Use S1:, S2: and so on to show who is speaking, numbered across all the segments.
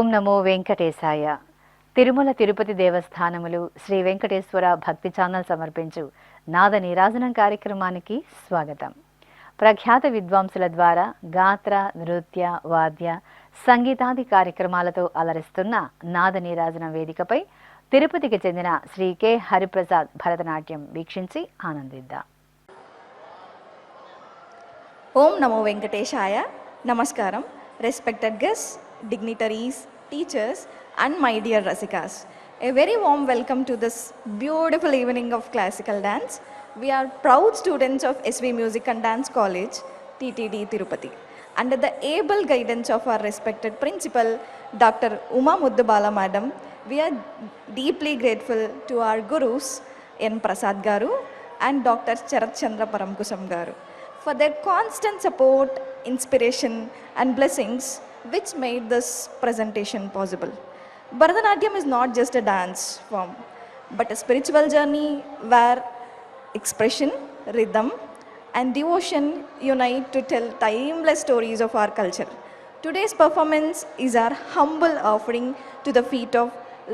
S1: ఓం నమో వెంకటేశాయ. తిరుమల తిరుపతి దేవస్థానములు శ్రీ వెంకటేశ్వర భక్తి ఛానల్ సమర్పించు నాద నీరాజనం కార్యక్రమానికి స్వాగతం. ప్రఖ్యాత విద్వాంసుల ద్వారా గాత్ర, నృత్య, వాద్య, సంగీతాది కార్యక్రమాలతో అలరిస్తున్న నాద నీరాజనం వేదికపై తిరుపతికి చెందిన శ్రీ కె హరిప్రసాద్ భరతనాట్యం వీక్షించి ఆనందిద్దాం.
S2: ఓం నమో వెంకటేశాయ. నమస్కారం. Respected guests, dignitaries, teachers and my dear Rasikas. A very warm welcome to this beautiful evening of classical dance. We are proud students of SV Music and Dance College, TTD Tirupati. Under the able guidance of our respected principal, Dr. Uma Muddubala Madam, we are deeply grateful to our gurus, N. Prasad Garu and Dr. Charat Chandra Paramkusam Garu, for their constant support, inspiration and blessings which made this presentation possible. Bharatanatyam is not just a dance form, but a spiritual journey where expression, rhythm and devotion unite to tell timeless stories of our culture. Today's performance is our humble offering to the feet of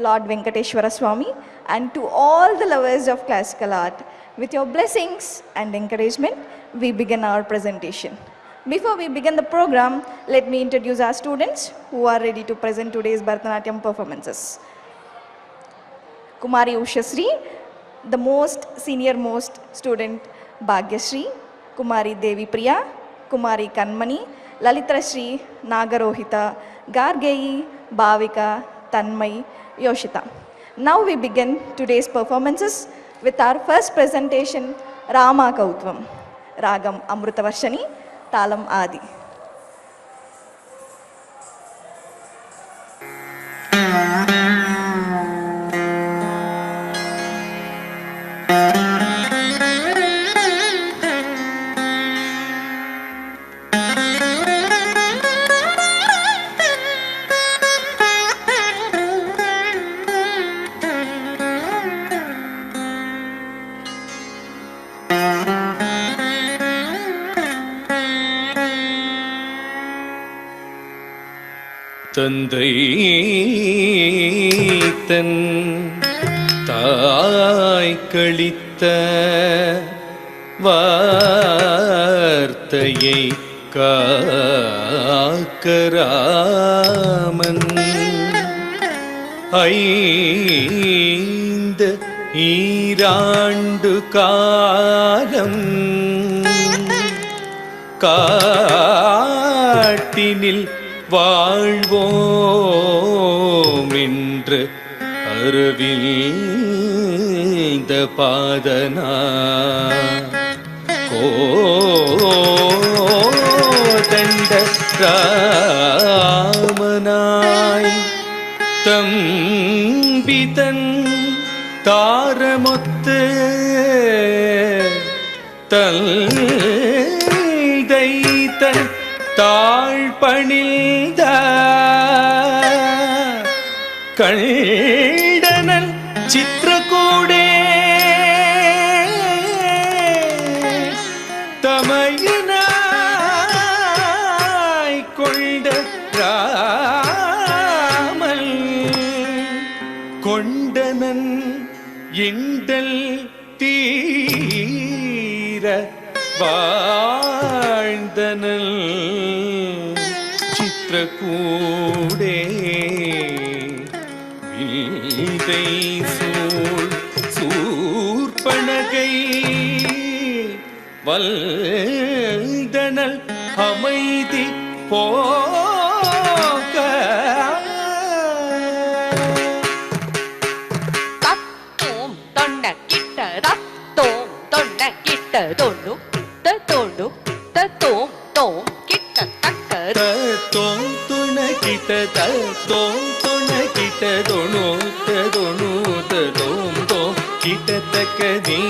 S2: Lord Venkateshwara Swami and to all the lovers of classical art. With your blessings and encouragement, we begin our presentation. Before we begin the program, let me introduce our students who are ready to present today's Bharatanatyam performances. Kumari Ushasri, the most senior most student Bhagyasri, Kumari Devi Priya, Kumari Kanmani, Lalitrashri, Nagarohita, Gargeyi, Bhavika, Tanmay, Yoshita. Now we begin today's performances with our first presentation, Rama Kautvam, Ragam Amrutavarshani, Talam Adi.
S3: தந்தை தன் தாய் கழித்த வார்த்தையை காக்கராமன் 5 ஈராண்டு காலம் காட்டினில் வாழ்வோம் என்று அரவிந்த பாதனா கோதண்ட ராமனாய் தம்பிதன் தாரமொத்து தந்தை தன் தாழ்பணிந்த கண்டனன் சித்திரகூடே தமையனாய் கொண்ட ராமன் கொண்டனன் எண்டல் தீர வாழ்ந்தனல் சித்திரகூடே வீதை சூழ் சூர்பனகை வல்தனல் அமைதி போக
S4: தத்தோம் தொண்ட கிட்ட தத்தோம் தொண்ட கிட்ட தொண்டு தத்தோண்டு தத்தோம் தோம் கிட்ட தக்க
S3: தத்தோம் துண கிட்ட தத்தோம் துண கிட்ட தொணு தொணு தோம் தோம் கிட்ட தக்க தீ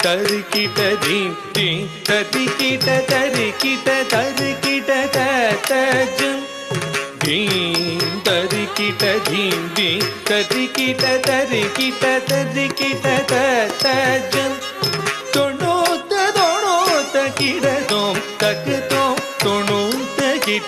S3: தரு கிட்ட தீ தீ தரி கிட்ட தரு கிட்ட தஜம் தீம் தரி கிட்ட தீம் தீ தரி கிட்ட தரு கிட்ட தஜம் தொண்ணூத்த கிட தோம் தக்கு தோம் தொண்ணூத்த கிட்ட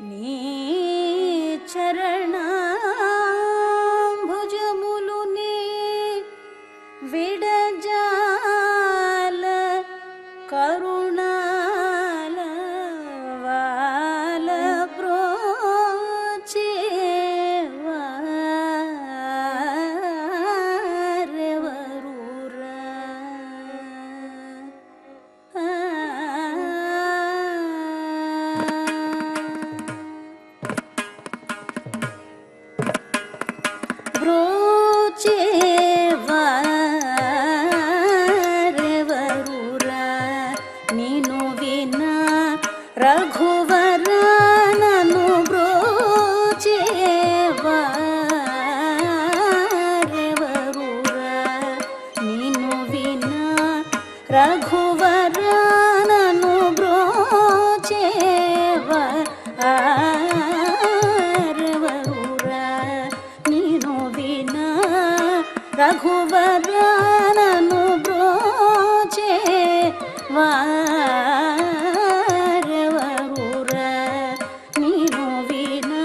S5: నీ చరణాంబుజములునే విడజాల కరుణాల వాల ప్రోచేవారెవరురా బ్రోచేవారెవరురా నిను వినా రఘువర నను బ్రోచేవారెవరురా నిను వినా రఘువర నను బ్రోచేవారెవరురా నిను వినా రఘువర నను బ్రోచేవారెవరురా నిను వినా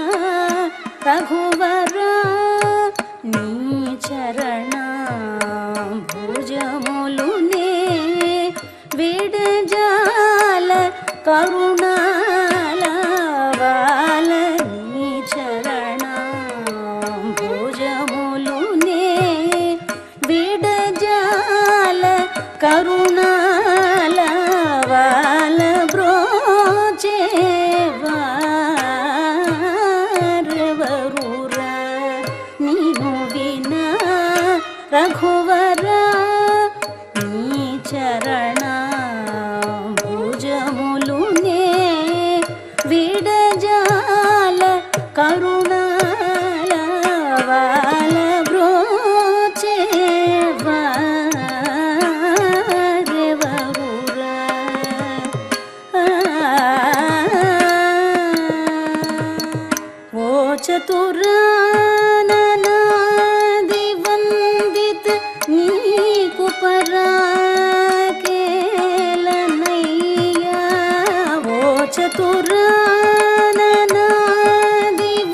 S5: రఘువర నీ చరణాంబుజములునే విడజాల కరుణాల వాల నీ చరణాంబుజములునే విడజాల కరుణాల వాల బ్రోచేవారెవరురా నిను వినా రఘువర నీ చరణాంబుజములునే విడజాల కరుణాల వాల బ్రోచేవారెవరురా ఓ చతురాననాది వందిత నీకు పరాకేలనయ్యా ఓ చతురాననాది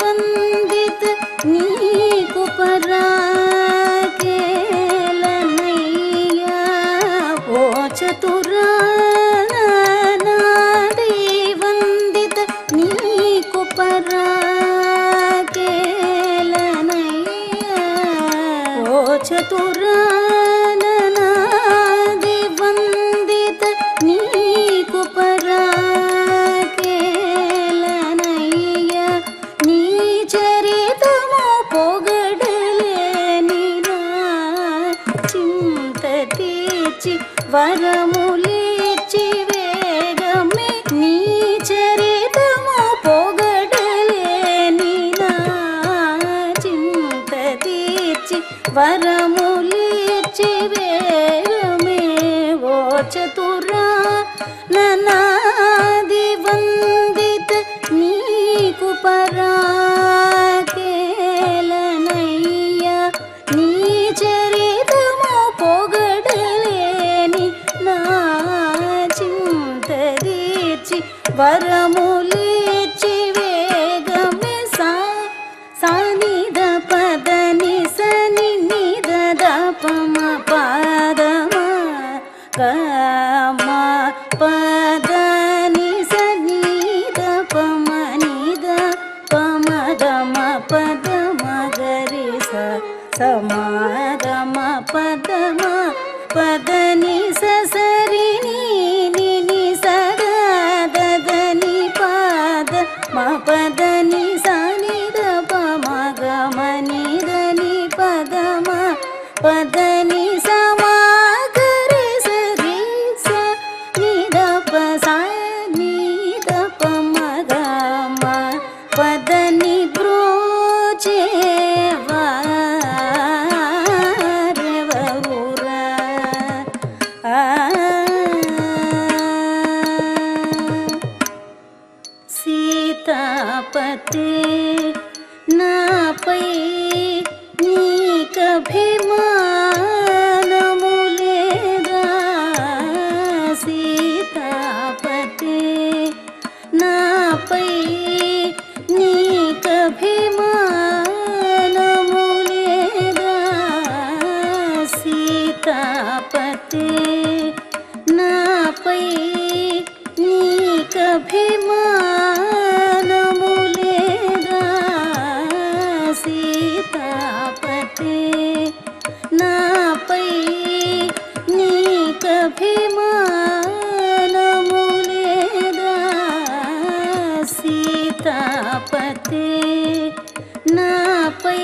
S5: వందిత నీకు పరాకేలనయ్యా ఓ చతురాననాది వందిత నీకు పరాకేలనయ్యా ఓ చతురాననాది వందిత నీకు పరాకేలనయ్యా నీ చరితము పొగడలేనిరా చింత తీర్చి వరములిచ్చి వేగమే నీ చరితము పొగడలేనిరా చింత తీర్చి వరములిచ్చి వేగమే ఓ చతురా ననాది వందిత నీకు పరాకేలనయ్యా నీ చరితము పొగడలేని నా చింత తీర్చి వరములిచ్చి వేగమే సానిద పదని సని నిద దపమ పాదమ గమ పదని సని దపమ నిద పమ గమ పదమ గరి సమాగమ పదమ పదని సరి ని సదా దదని పాద మా పదని సని దపమ గమ నిదని పదమ పదని సమాగరి సరి స నిదప నిదపమ గమ పదని బ్రోచేవారెవరురా సీతాపతే నాపై నీకభిమానము లేదా సీతాపతే నాపై నీకభిమానములేదా సీతాపతే నాపై నీకభిమానములేదా సీతాపతే నాపై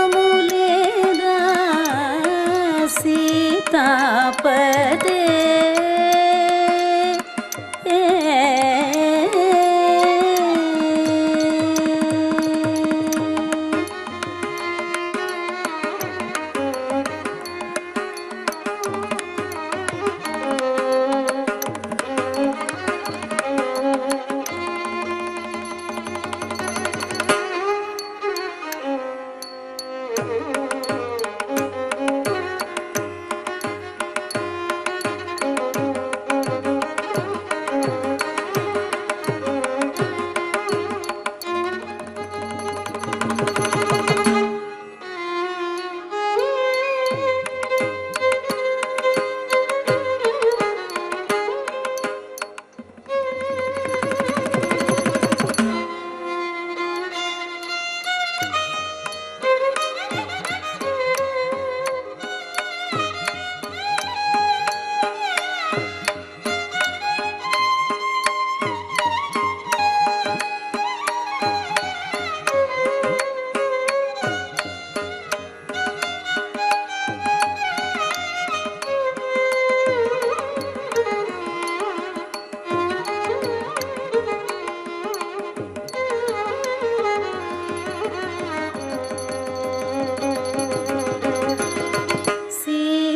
S5: నీకభిమానములేదా సీతాపతే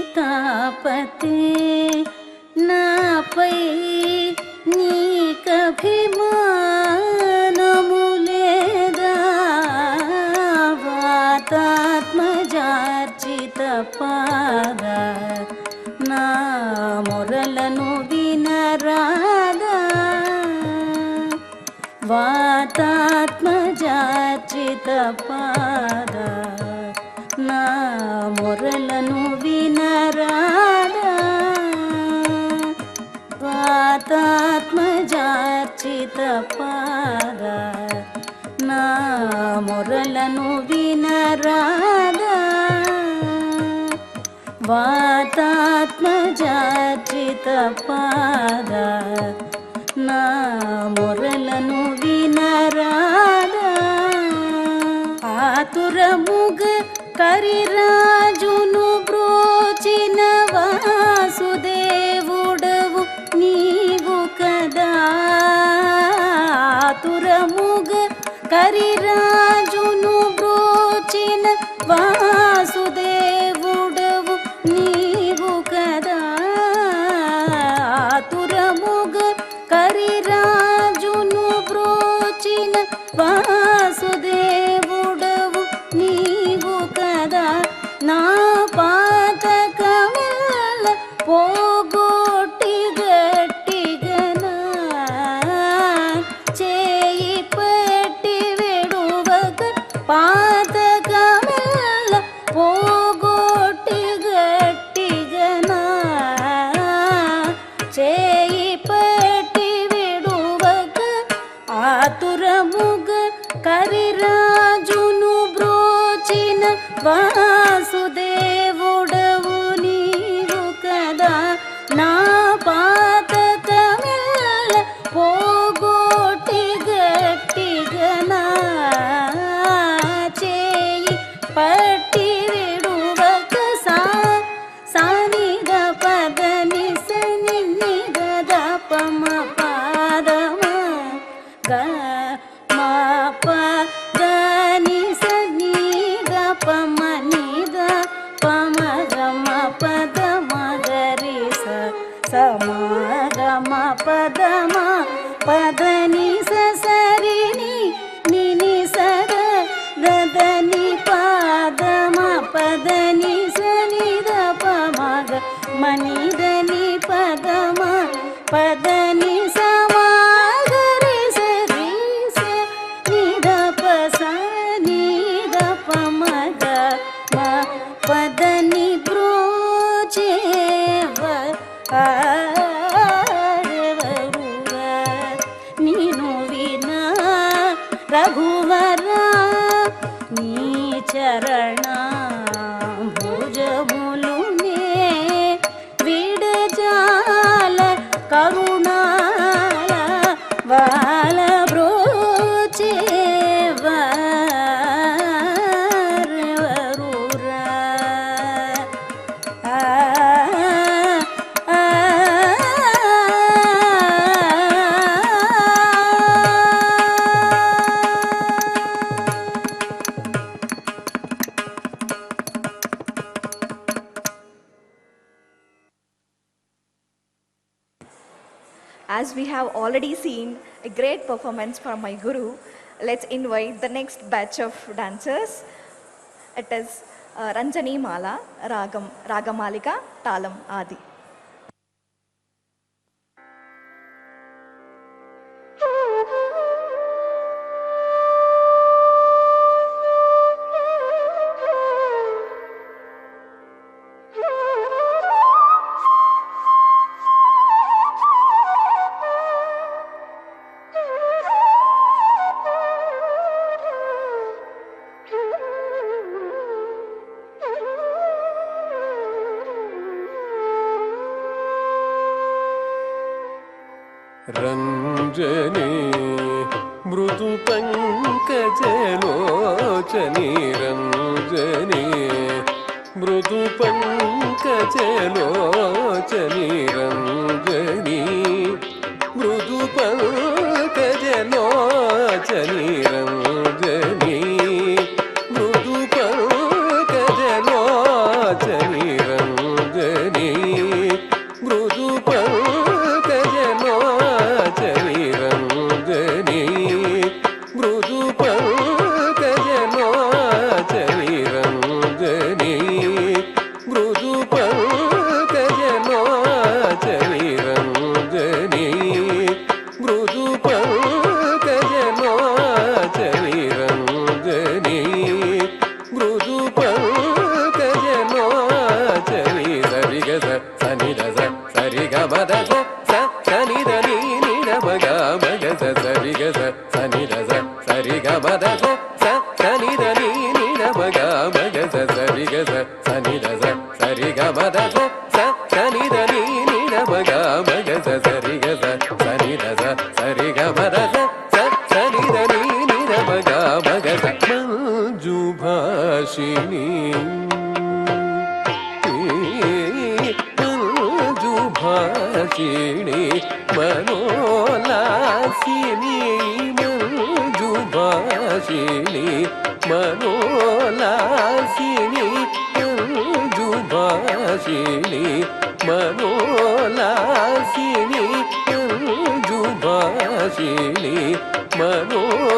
S5: సీతాపతే నాపై నీకభిమానములేదా వాతాత్మజార్చిత పాద నా మొరలను వినరాదా వాతాత్మజార్చిత పాద నా మొరలను వినరాదా వాతాత్మజార్చిత పాద నా మొరలను వినరాదా వాతాత్మజార్చిత పాద నా మొరలను వినరాదా ఆతురముగ కరిరాజును బ్రోచిన వాసుదేవుడవు నీవు కదా ఆతురముగ కరిరాజును బ్రోచిన వాసుదేవుడవు నీవు కదా ఆతురముగ కరిరాజును బ్రోచిన వాసుదేవుడవు నీవు కదా నా పాతకమెల్ల పోగొట్టి గట్టిగనా చేయి పెట్టి విడువక పాతకమెల్ల పోగొట్టి గట్టిగనా చేయి పెట్టి విడువక ఆతురముగ కరిరాజును బ్రోచిన వాసుదేవుడవు నీవు కదా నా పాతకమెల్ల పోగొట్టి గట్టిగనా చేయి పట్టి విడువక సానిద పదని సని నిద పమ పాదమ గ మా పదని సని ద పమ నిద పమ గమ పద మగరి సమగమ పదమ పదని సరిని నిని సర దదని పాదమ పదని సని ద పమగ మనిదని పదమ పదని సమాగరి సరి నిద పస నిద పమగ పదని బ్రోచేవ
S2: As we have already seen a great performance from my guru, let's invite the next batch of dancers. It is Ranjani Mala, Ragamalika, Talam, Adi.
S3: ರಂಜನೆ ಮೃದು ಪಂಕಜಲೋಚನಿ ರಂಜನೆ ಮೃದು ಪಂಕಜಲೋಚನಿ ರಂಜನಿ ಮೃದು ಪಂಕಜಲೋಚನಿ ರಂಜನಿ ಮೃದು ಪಂಕಜಲೋಚನಿ ರಂಜನಿ ಮೃದು मनोलासिनी मंजुभाषिणी मनोलासिनी मंजुभाषिणी मनोलासिनी मंजुभाषिणी मनोलासिनी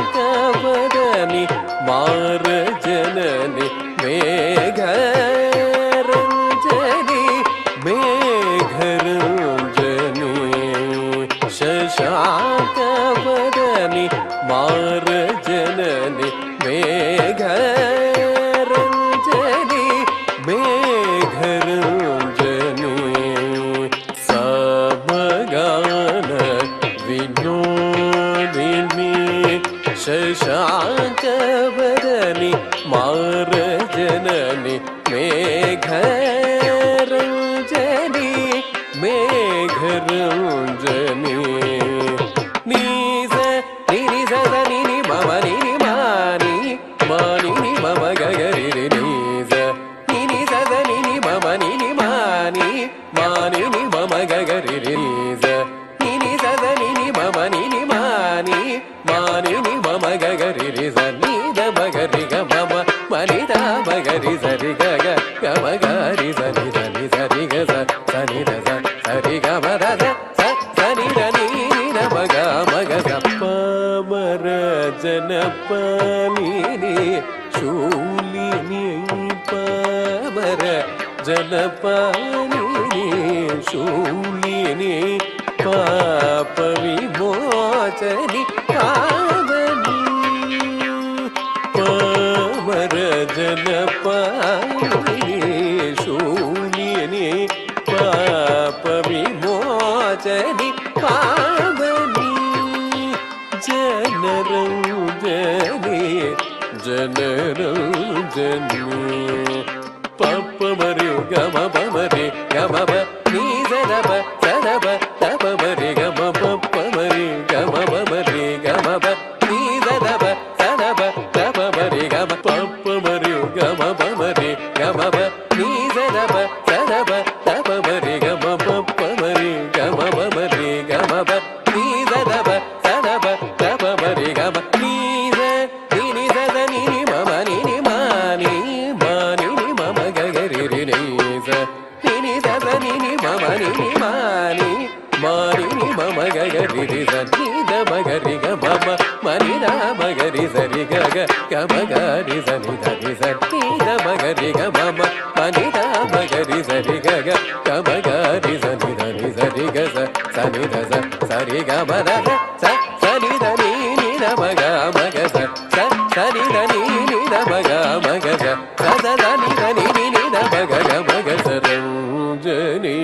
S3: शशाकवदनि मारजननि मेघरञ्जनि मेघरञ्जनि शशाकवदनि मारजननि मेघरञ्जनि मेघरञ्जनि समगान विनोदिनी शशाकवदनि मारजननि मेघरञ्जनि मेघरञ्जनि नीस निनि सद निनि मम निनि मा ಜನಪಾಲಿನಿ ಶೂಲಿನಿ ಪಾಮರ ಜನಪಾಲಿನಿ ಶೂಲಿನಿ ಪಾಪ ವಿಮೋಚನಿ ಪಾವನಿ ಪಾಮರ ಜನಪಾಲಿನಿ ಶೂಲಿನಿ ಪಾಪ ವಿಮೋಚನಿ ಪಾವನಿ ಜನರಂಜನಿ ಜನರಂಜನಿ ಪಪ್ಪ ಮರಿ ಗಮ ಬಮರಿ ಗಮ ಬ ನೀ ಸರಬ ಸರಬ ತಪ ಮರಿ ಗಮ ಪಪ್ಪ ಮರಿ ಗಮ ಬಮರಿ ಗಮ ಬ ನೀ ಸರಬ ಸರಬ ತಪ ಮರಿ ಗಮ ಪಪ್ಪ ಮರಿ ಗಮ ಬಮರಿ ಗಮ ಬ ನೀ ಸರಬ ಸರಬ ತಪ ಮರಿ ಗಮ ಪಪ್ಪ ಮರಿ ಗಮ ಬಮರಿ ಗಮ ಬ ನೀ ಸರಬ ಸರಬ ತಪ ಮರಿ ಗಮ ನೀ ನೀ ಸದ ನೀ ಮಮ ನೀ ಮಾನಿ ಮಾನಿ ಮಮ ಗಗರಿ ರಿ ಸ ನೀ ಸದ ನೀ ಮಮ ನೀ ಮಾನಿ ಮಾನಿ ಮಮ ಗಗರಿ ರಿ ಸ ನೀ ದ ಮಗರಿ ಗ ಮಮ ಮನಿ ದ ಮಗರಿ ಸರಿ ಗ ಗ ಗ ಮಗರಿ ಸನಿ ಧನಿ ಸ ನೀ ದ ಮಗರಿ ಗ ಮಮ ಮನಿ ದ ಮಗರಿ ಸರಿ ಗ ಗ ಗ ಮಗರಿ ಸನಿ ಧನಿ ಸರಿ ಗ ಸ ಸನಿ ದ ಸ ಸರಿ ಗ ಮ ದ ಸ ಸನಿ ದ ನೀ ನೀ ದ ಮಗ ಮಗ ಸ ಸ ಸನಿ ದ ನೀ ನೀ ದ ಮಗ ಮಗ ಸ ಸ ದ ದ ನೀ ದ ನೀ ನೀ ನೀ ದ ಮಗ ಗ ಮಗ ಸ ರಂಜನಿ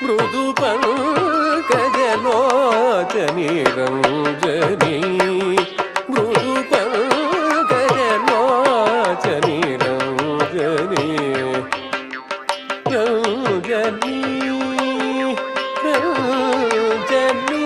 S3: ಮೃದು ಪಂಕಜಲೋಚನಿ ರಂಜನಿ ಮೃದು ಪಂಕಜಲೋಚನಿ Ranjani Ranjani Ranjani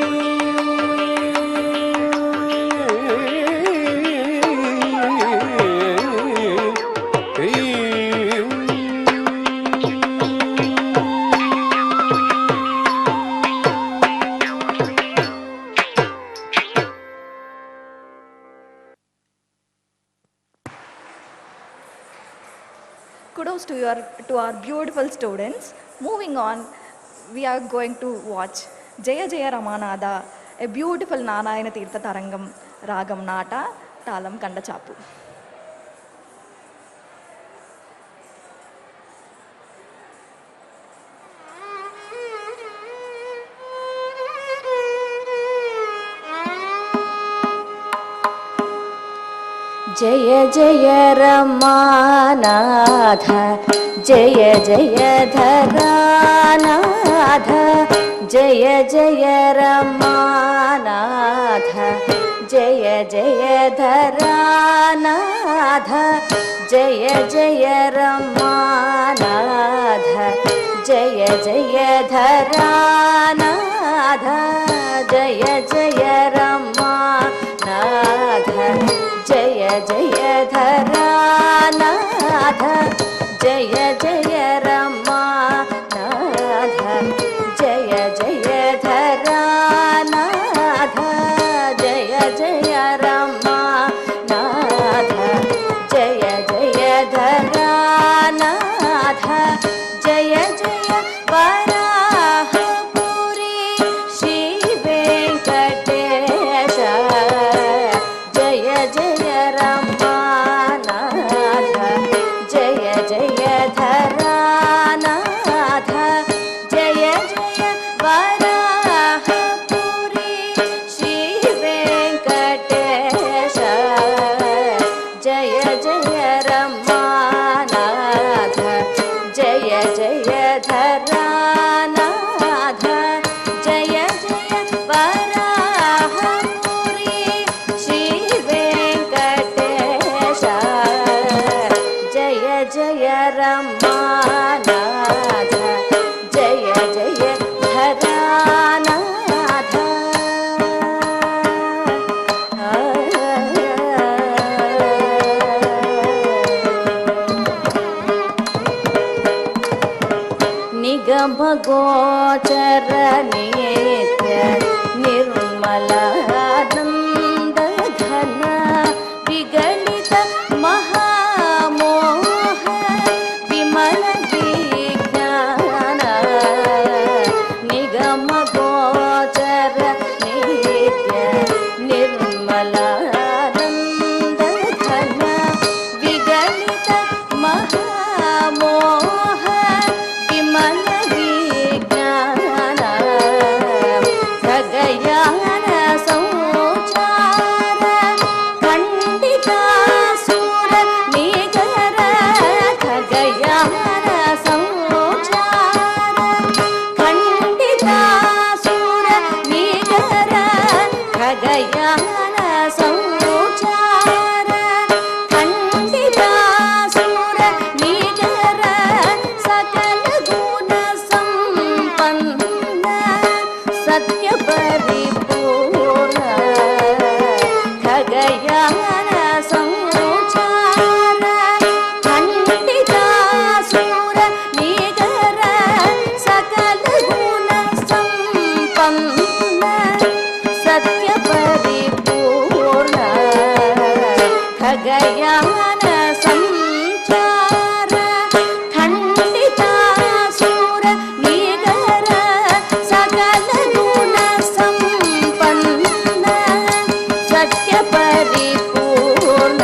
S2: Kudos to our beautiful students. Moving on, we are going to watch Jaya Jaya Ramanada, a beautiful Narayana Tirtha Tarangam Ragam Nata Talam Kanda Chapu.
S5: జయ జయ రమానాథ జయ జయ ధరానాథ జయ జయ రమానాథ జయ జయ ధరానాథ జయ జయ రమానాథ జయ జయ ధరానాథ జయ జయ రమానాథ జయ జయ ధరానాథ జయ జయ రమానాథ జయ జయ ధరానాథ జయ జయ రమానాథ జయ జయ ధరానాథ జయ జయ వరాహపురి శ్రీ వెంకటేశ జయ జయ రమానాథ జయ జయ ధరానాథ జయ జయ వరాహపురి శ్రీ వెంకటేశ జయ జయ రమానాథ జయ జయ ధరానాథ జయ జయ వరాహపురి శ్రీ వెంకటేశ జయ జయ రమానాథ జయ జయ ధరానాథ నిగమ గోచర నిత్య నిర్మలానంద ఘన విగలిత మహామోహ విమల విజ్ఞాన నిగమ గోచర నిత్య నిర్మల खगयान संचार खंडितासुर निगर सकल गुण संपन्न सत्य परिपूर्ण खगयान संचार खंडितासुर निगर सकल गुण संपन्न सत्य परिपूर्ण खगयान संचार खंडितासुर निगर सकल गुण संपन्न सत्य परिपूर्ण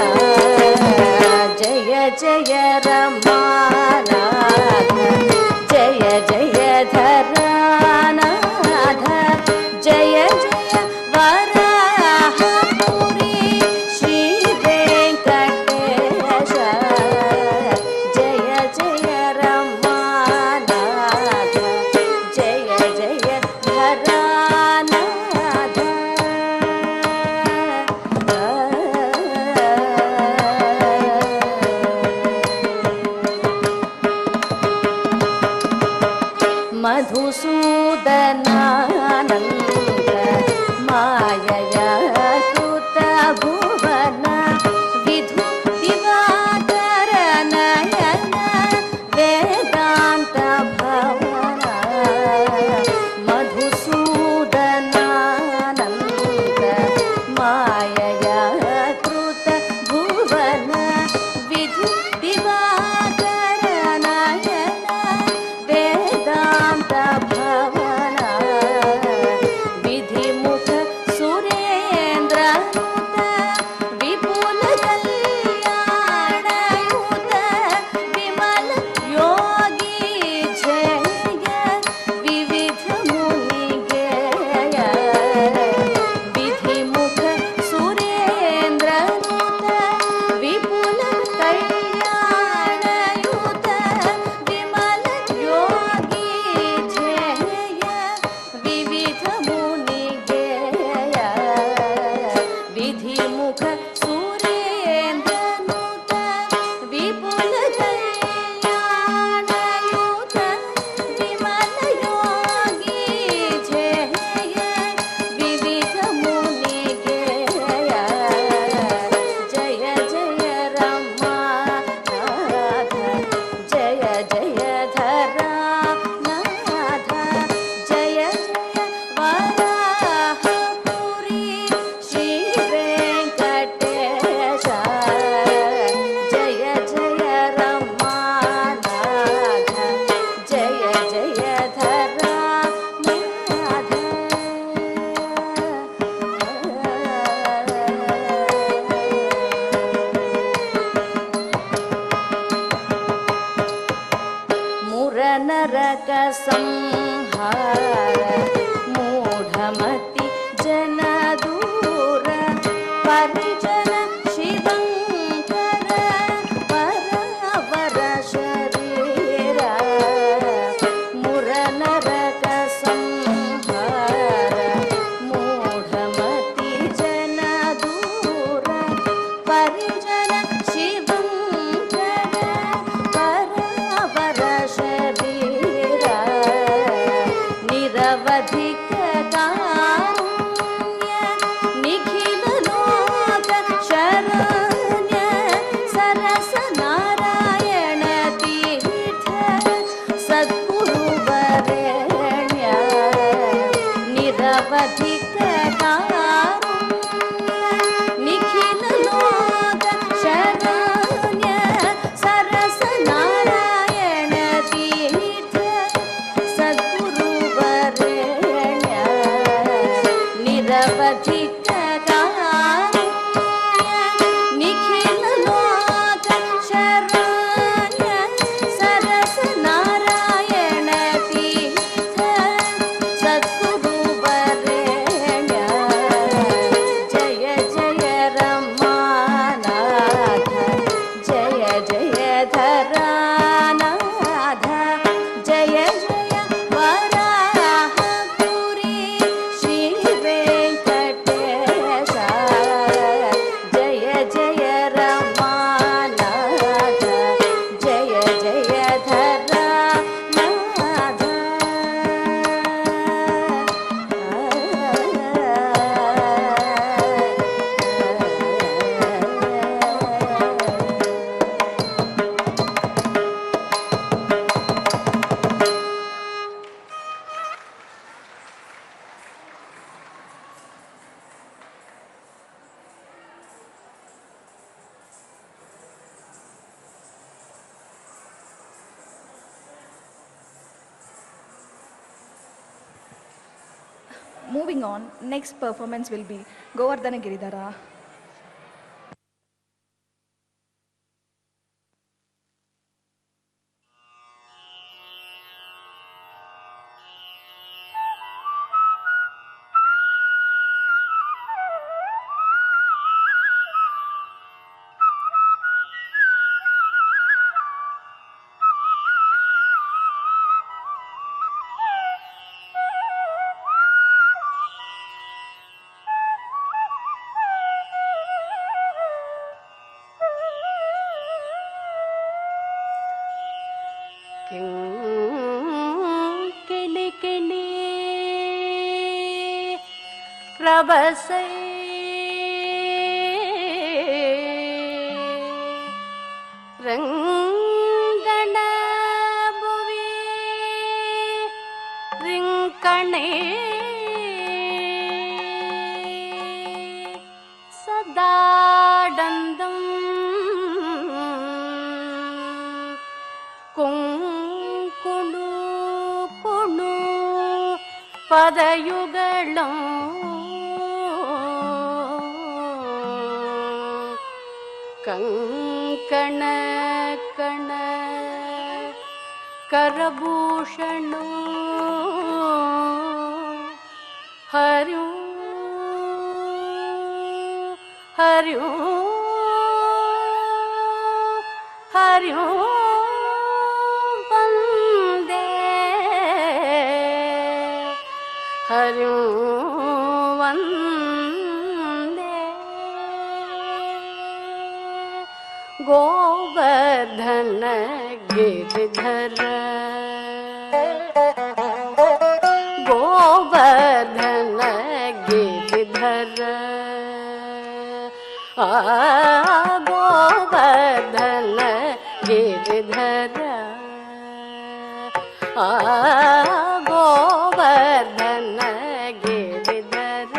S5: जय जय रमानाथ जय जय धरानाथ जय जय वराहपुरी श्री वेंकटेश जय जय रमानाथ जय जय धरानाथ मधुसूदनानन्द मायया कृत भुवन विधु दिवाकर नयन वेदान्त भवन मधुसूदनानन्द मायया कृत भुवन विधु दिवाकर नयन वेदान्त भवन विधिमुख सुरेन्द्रनुत विपुल कल्याणयुत विमल योगी जय विविध मुनि गेय विधिमुख सुरेन्द्रनुत विपुल कल्याणयुत विमल योगी जय विविध मुनि गेय विधिमुख सुरेन्द्रनुत विपुल कल्याणयुत विमल योगी जय विविध मुनि गेय जय जय रमानाथ जय जय धरानाथ जय जय वराहपुरी श्री वेंकटेश जय जय रमानाथ जय जय मुरनरक संहार मूढ़मति जन दूर परिजन शिवंकर परावर शरीर मुरनरक संहार मूढ़मति जन दूर परिजन शिवंकर परावर शरीर निरवधिक कारुण्य निखिल लोक
S2: Moving on, next performance will be Govardhana Giridhara.
S5: கிளி கிளி ரபசை ரங்கண புவி ரிங்கணே சதாடந்தம் குங்குணு குணு பதயுகளும் கங்கண கண கரபூஷணு ஹரியூ ஹரியூ ஹரியூ வந்தே ஹரியூ வந்தே கோவர்தன ಗಿರಿಧರ ಗೋವರ್ಧನ ಗಿರಿಧರ ಗೋವರ್ಧನ ಗಿರಿಧರ ಗೋವರ್ಧನ ಗಿರಿಧರ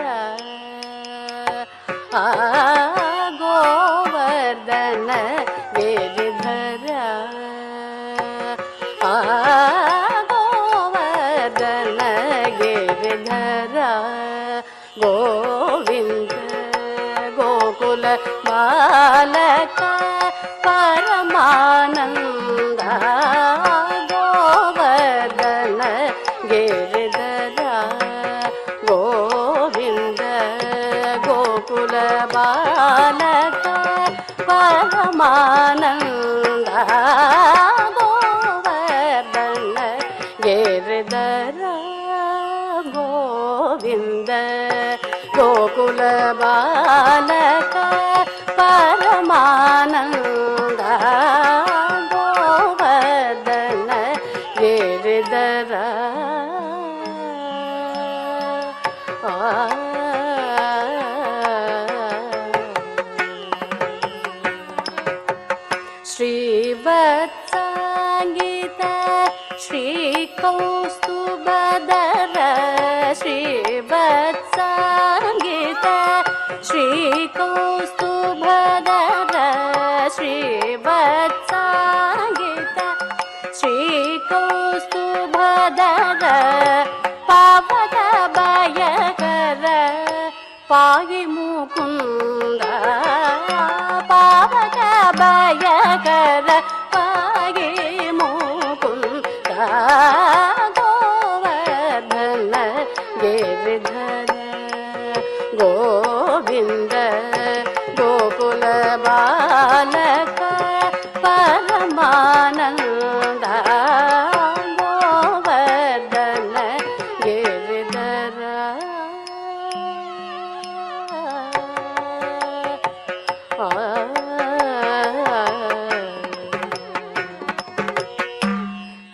S5: ಗೋವರ್ಧನ ಗಿರಿಧರ ಗೋವರ್ಧನ ಗಿರಿಧರ ಗೋವಿಂದ ಗೋಕುಲ ಬಾಲಕ ಪರಮಾನಂದ ಗೋವರ್ಧನ ಗಿರಿಧರ ಗೋವಿಂದ ಗೋಕುಲ ಬಾಲಕ ಪರಮಾನಂದ ಗೋವರ್ಧನ ಗಿರಿಧರ ಗೋವಿಂದ ಗೋಕುಲ ಬಾಲಕ ಪರಮಾನಂದ ಗೋವರ್ಧನ ಗಿರಿಧರ ಶ್ರೀವತ್ಸಾಂಗಿತ ಶ್ರೀಕೌಸ್ತುಭಧರ ಶ್ರೀವತ್ಸಾಂಗಿತ ಶ್ರೀಕೌಸ್ತುಭಧರ ಶ್ರೀವತ್ಸಾಂಗಿತ ಶ್ರೀಕೌಸ್ತುಭಧರ ಪಾವನ ಭಯಕರ ಪಾಯಿ ಮುಕುಂದ ಪಾವನ ಭಯಕರ ಪಾಯಿ ಮುಕುಂದ ಗೋವರ್ಧನ ಗಿರಿಧರ ಗೋವಿಂದ ಗೋಕುಲ ಬಾಲಕ ಪರಮಾನಂದ ಗೋವರ್ಧನ ಗಿರಿಧರ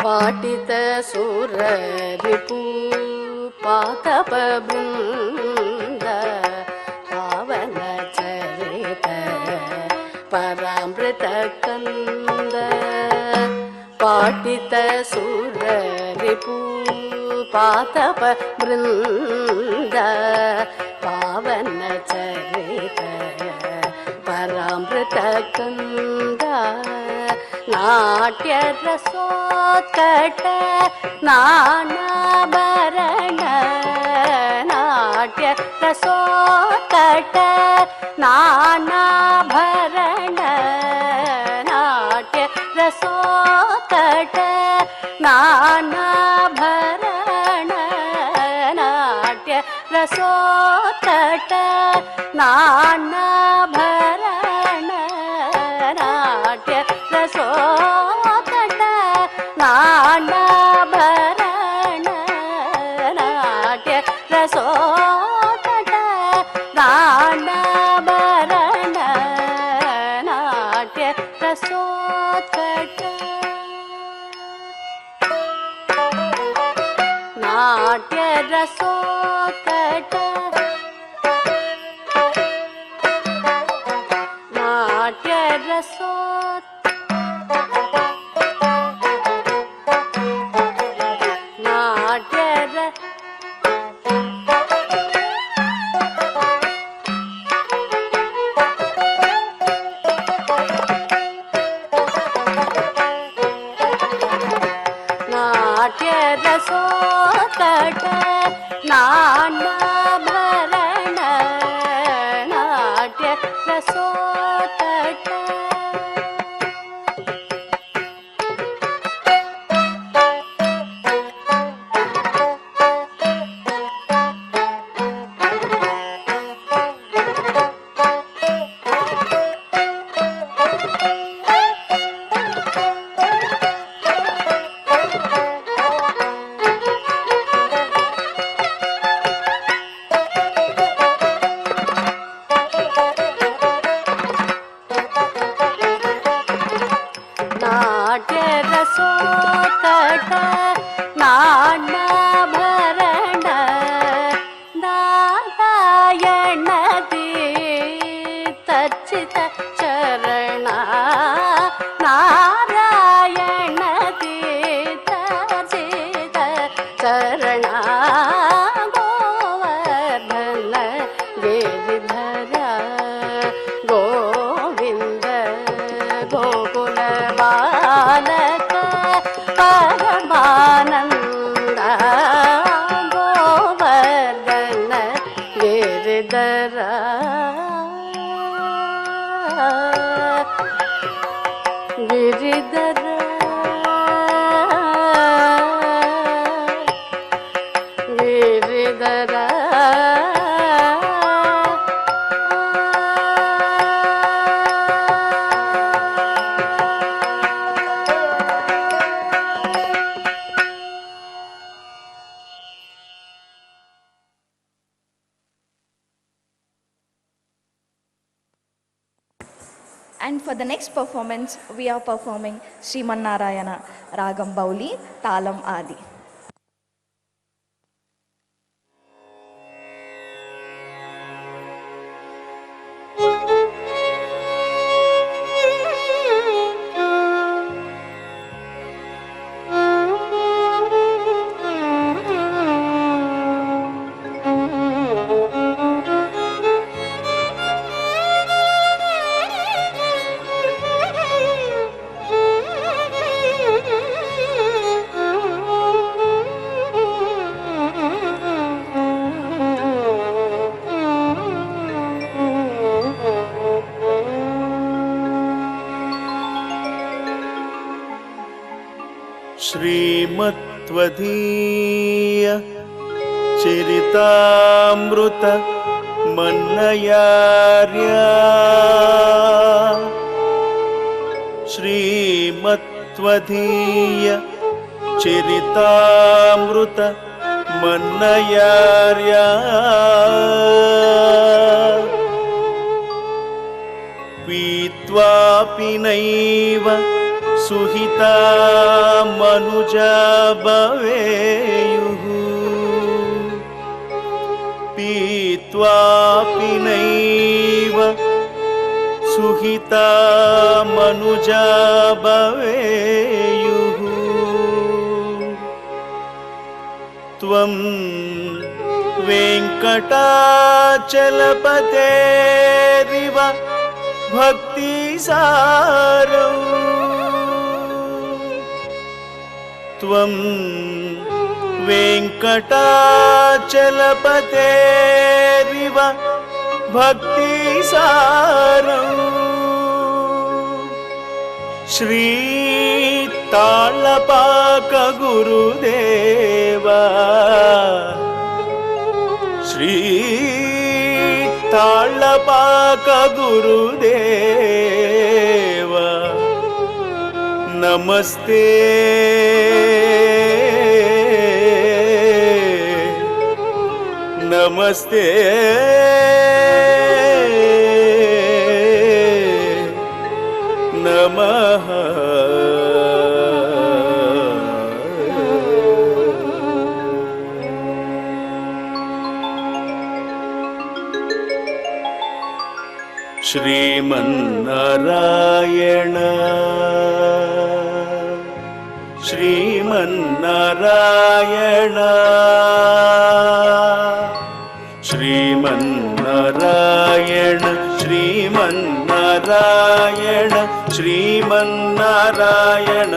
S5: ಪಾಟಿತ ಸುರರಿಪು ಪಾತಪ ಬೃಂದ ಪಾವನ ಚರಿತ ಪರಾಮೃತ ಕಂದ ಪಾಟಿತ ಸುರರಿಪು ಪಾತಪ ಬೃಂದ ಪಾವನ ಚರಿತ ಪರಾಮೃತ ಕಂದ ನಾಟ್ಯ ರಸೋತ್ಕಟ ನಾನಾಭರಣ ನಾಟ್ಯ नाट्य रसोत्कट नानाभरण नाट्य रसोत्कट नानाभरण नाट्य रसोत्कट नानाभरण नाट्य रसोत्कट नानाभरण नाट्य रसोत्कट नानाभरण नाट्य रसोत्कट नाट्य रसोत्कट नाट्य रसोत्कट नाट्य रसोत्कट नानाभरण नाट्य रसोत्कट नाट्य रसोत्कट नानाभरण नारायण तीर्थर्चित चरण नारायण तीर्थर्चित चरण गोवर्धन गिरिधर गोविंद गोकुल बालक परमानंद Govardhan Giridhar Giridhar Giridhar
S2: And for the next performance, we are performing Sriman Narayana Ragam Bauli, Talam Adi.
S6: श्रीमत्वदीय Charitamrita मन्नयार्या श्रीमत्वदीय Charitamrita मन्नयार्या पीत्वापि नैव सुहिता मनुजा भवेयुः पीत्वापि नैव सुहिता मनुजा भवेयुः त्वं वेङ्कटाचलपतेरिव भक्तिसारौ त्वं वेङ्कटाचलपतेरिव भक्तिसारम् श्रीताळपाक गुरुदेवा श्रीताळपाक गुरुदेवा नमस्ते नमस्ते नमः श्रीमन्नारायण श्रीमन्नारायण श्रीमन्नारायण श्रीमन्नारायण श्रीमन्नारायण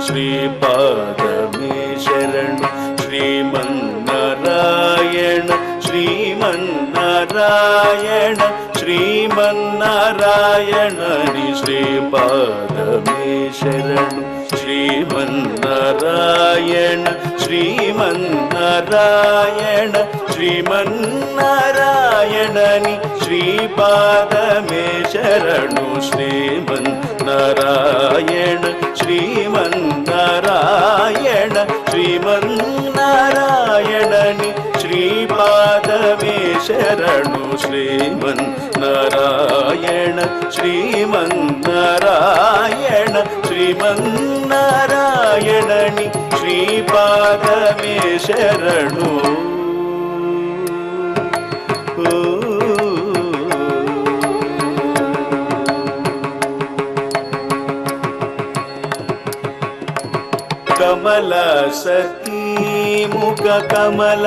S6: श्रीपादमे शरणु श्रीमन्नारायण श्रीमन्नारायण श्रीमन्नारायण श्रीपादमे शरणु श्रीमन्नारायण श्रीमन्नारायण श्रीमन्नारायण श्रीपादमे शरणु श्रीमन्नारायण श्रीमन्नारायण श्रीमन्नारायण श्रीपादमे शरणु श्रीमन्नारायण श्रीमन्नारायण श्रीमन्नारायण श्रीपादमे शरणु कमल सती मुख कमल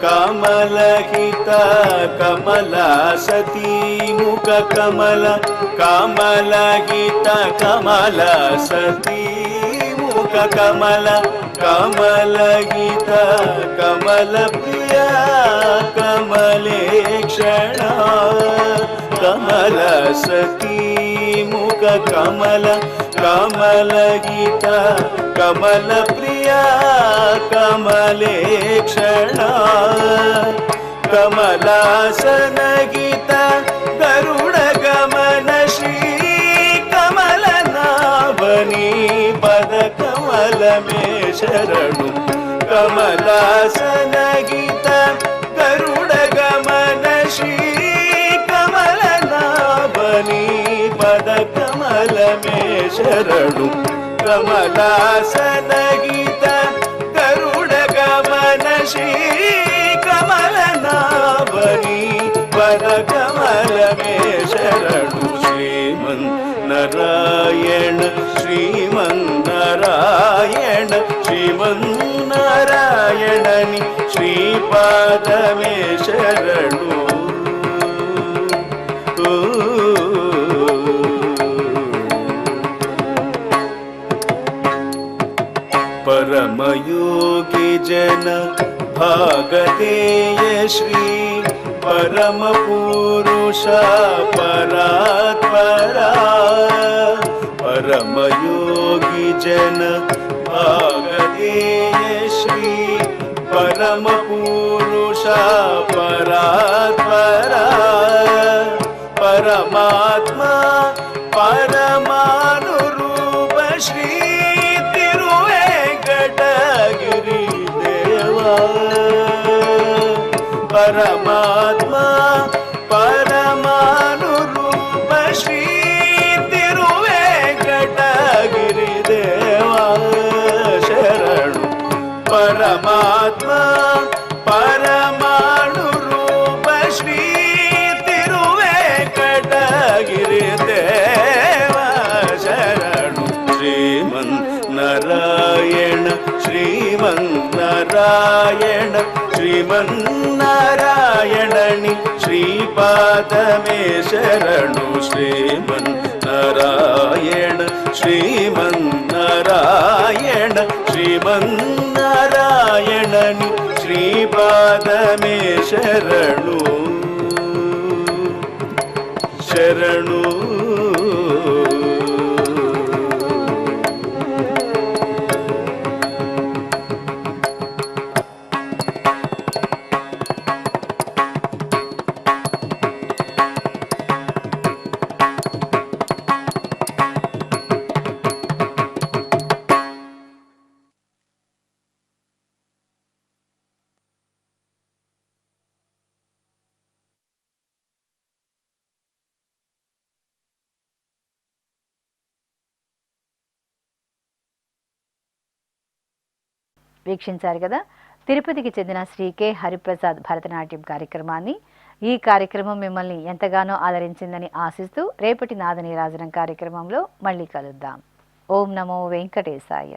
S6: कमलहित कमल सती मुख कमल कमलहित कमल सती मुख कमल कमलहित कमल प्रिय कमलेक्षण कमल सती मुख कमल कमलहित कमल प्रिय कमलेक्षण कमलासन गीत गरुड़ गमन श्री कमल नाभनी पद कमल में शरणु कमलासन गीत गरुड़ गमन श्री कमल नाभनी पद कमल में शरणु कमलासन गीत गरुड़ गमन श्री कमल नाभनी पद कमल में शरणु श्रीमन्नारायण श्रीमन्नारायण श्रीमन्नारायण श्रीपादमे शरणु परमयोगी जन भागधेय श्री परम पुरुष परात्परा परमयोगी जन भागधेय श्री परम पुरुष परात्परा परमात्मा परमानुरूप श्री गिरी देवा परमात्मा परमानुरूप श्री तिरुवेंकटगिरि देवा शरणु परमात्मा परमानुरूप श्री तिरुवेंकटगिरि देवा शरणु श्रीमन्नारायण श्रीमन्नारायण श्रीमन्नारायण श्रीपादमे शरणु श्रीमन्नारायण श्रीमन्नारायण श्रीमन्नारायण నారాయణని శ్రీపాదమే శరణు శరణు.
S1: వీక్షించారు కదా తిరుపతికి చెందిన శ్రీ కె హరిప్రసాద్ భరతనాట్యం కార్యక్రమాన్ని. ఈ కార్యక్రమం మిమ్మల్ని ఎంతగానో ఆదరించిందని ఆశిస్తూ రేపటి నాద నీరాజనం కార్యక్రమంలో మళ్ళీ కలుద్దాం. ఓం నమో వెంకటేశాయ.